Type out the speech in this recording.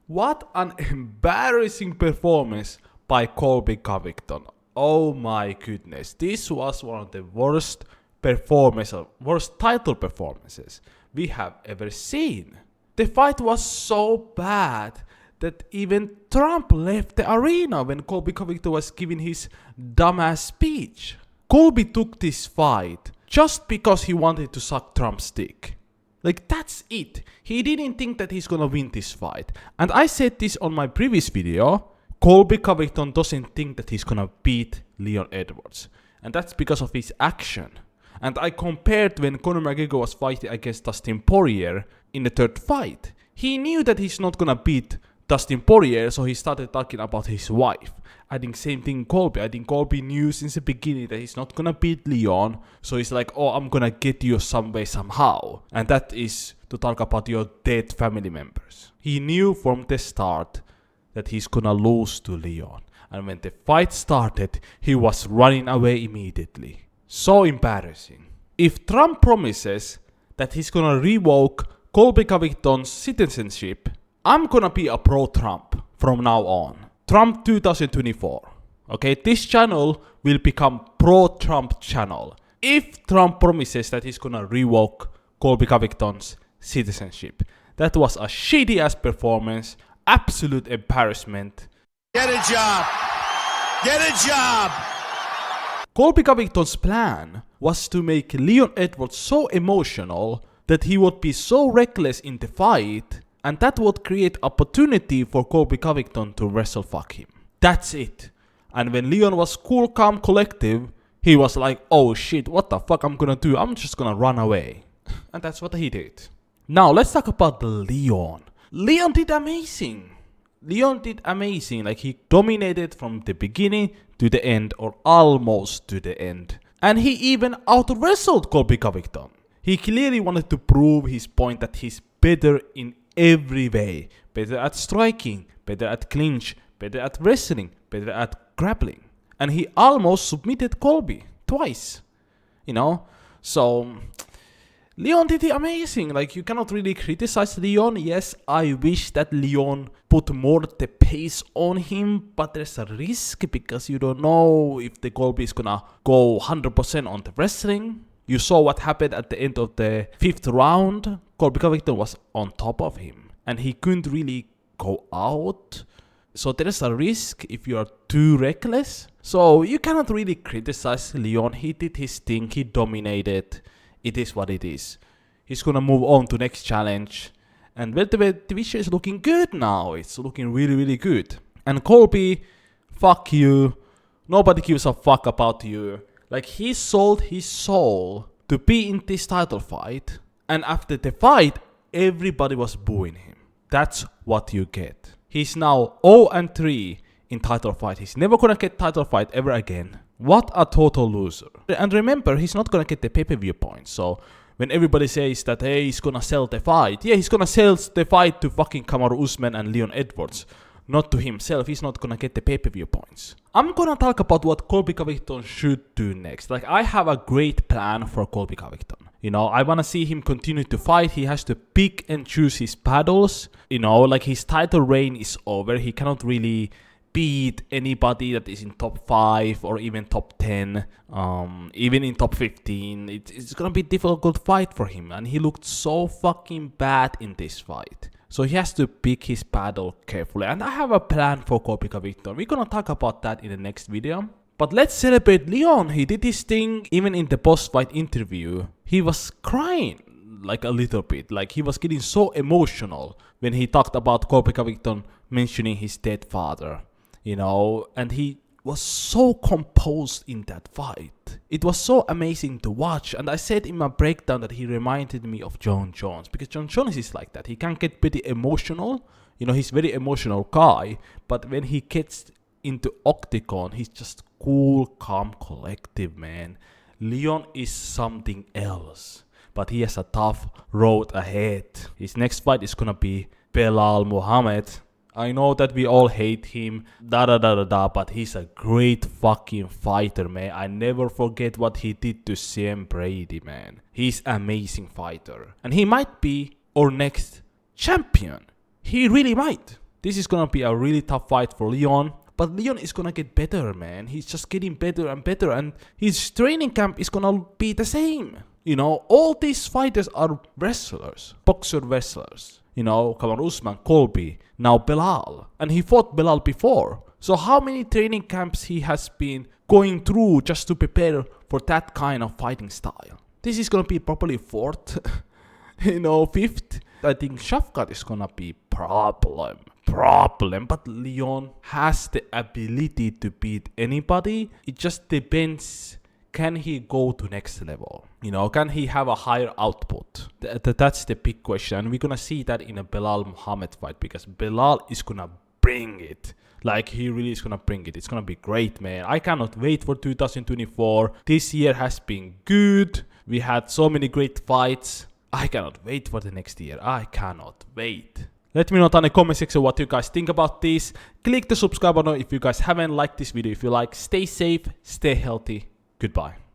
What an embarrassing performance by Colby Covington. Oh my goodness. This was one of the worst title performances we have ever seen. The fight was so bad that even Trump left the arena when Colby Covington was giving his dumbass speech. Colby took this fight just because he wanted to suck Trump's dick. Like, that's it. He didn't think that he's gonna win this fight. And I said this on my previous video. Colby Covington doesn't think that he's gonna beat Leon Edwards. And that's because of his action. And I compared when Conor McGregor was fighting against Dustin Poirier in the third fight. He knew that he's not gonna beat Dustin Poirier, so he started talking about his wife. I think same thing Colby. I think Colby knew since the beginning that he's not gonna beat Leon. So he's like, oh, I'm gonna get you some way somehow. And that is to talk about your dead family members. He knew from the start that he's gonna lose to Leon. And when the fight started, he was running away immediately. So embarrassing. If Trump promises that he's gonna revoke Colby Covington's citizenship, I'm gonna be a pro-Trump from now on. Trump 2024. Okay, this channel will become pro-Trump channel. If Trump promises that he's gonna revoke Colby Covington's citizenship. That was a shitty ass performance. Absolute embarrassment. Get a job. Get a job. Colby Covington's plan was to make Leon Edwards so emotional that he would be so reckless in the fight, and that would create opportunity for Colby Covington to wrestle fuck him. That's it. And when Leon was cool, calm, collective, he was like, oh shit, what the fuck I'm gonna do? I'm just gonna run away. And that's what he did. Now let's talk about the Leon. Leon did amazing. Like, he dominated from the beginning to the end, or almost to the end. And he even out-wrestled Colby Covington. He clearly wanted to prove his point that he's better in every way. Better at striking, better at clinch, better at wrestling, better at grappling. And he almost submitted Colby twice. You know? So Leon did it amazing. Like, you cannot really criticize Leon. Yes, I wish that Leon put more the pace on him, but there's a risk because you don't know if the Colby is gonna go 100% on the wrestling. You saw what happened at the end of the 5th round. Colby Covington was on top of him and he couldn't really go out. So there is a risk if you are too reckless. So you cannot really criticize Leon. He did his thing. He dominated. It is what it is. He's gonna move on to next challenge. And welterweight division is looking good now. It's looking really, really good. And Colby, fuck you. Nobody gives a fuck about you. Like, he sold his soul to be in this title fight. And after the fight, everybody was booing him. That's what you get. He's now 0-3 in title fight. He's never gonna get title fight ever again. What a total loser. And remember, he's not gonna get the pay-per-view points. So when everybody says that, hey, he's gonna sell the fight. Yeah, he's gonna sell the fight to fucking Kamaru Usman and Leon Edwards. Not to himself. He's not gonna get the pay-per-view points. I'm gonna talk about what Colby Covington should do next. Like, I have a great plan for Colby Covington. You know, I wanna see him continue to fight. He has to pick and choose his battles. You know, like, his title reign is over. He cannot really beat anybody that is in top 5 or even top 10, even in top 15. It's gonna be a difficult fight for him, and he looked so fucking bad in this fight. So he has to pick his battle carefully, and I have a plan for Colby Covington. We're gonna talk about that in the next video. But let's celebrate Leon. He did his thing. Even in the post-fight interview, he was crying like a little bit. Like, he was getting so emotional when he talked about Colby Covington mentioning his dead father. You know, and he was so composed in that fight. It was so amazing to watch. And I said in my breakdown that he reminded me of John Jones, because John Jones is like that. He can get pretty emotional. You know, he's a very emotional guy. But when he gets into octagon, he's just cool, calm, collective, man. Leon is something else. But he has a tough road ahead. His next fight is gonna be Belal Muhammad. I know that we all hate him, but he's a great fucking fighter, man. I never forget what he did to Sam Brady, man. He's an amazing fighter. And he might be our next champion. He really might. This is gonna be a really tough fight for Leon. But Leon is gonna get better, man. He's just getting better and better, and his training camp is gonna be the same. You know, all these fighters are wrestlers, boxer wrestlers. You know, Kamaru Usman, Colby, now Belal. And he fought Belal before. So how many training camps he has been going through just to prepare for that kind of fighting style? This is gonna be probably fourth, you know, fifth. I think Shafkat is gonna be problem, but Leon has the ability to beat anybody. It just depends, can he go to next level? You know, can he have a higher output? That's the big question, and we're gonna see that in a Belal Muhammad fight, because Belal is gonna bring it. Like, he really is gonna bring it. It's gonna be great, man. I cannot wait for 2024. This year has been good. We had so many great fights. I cannot wait for the next year. I cannot wait. Let me know down in the comment section what you guys think about this. Click the subscribe button if you guys haven't liked this video. If you like, stay safe, stay healthy. Goodbye.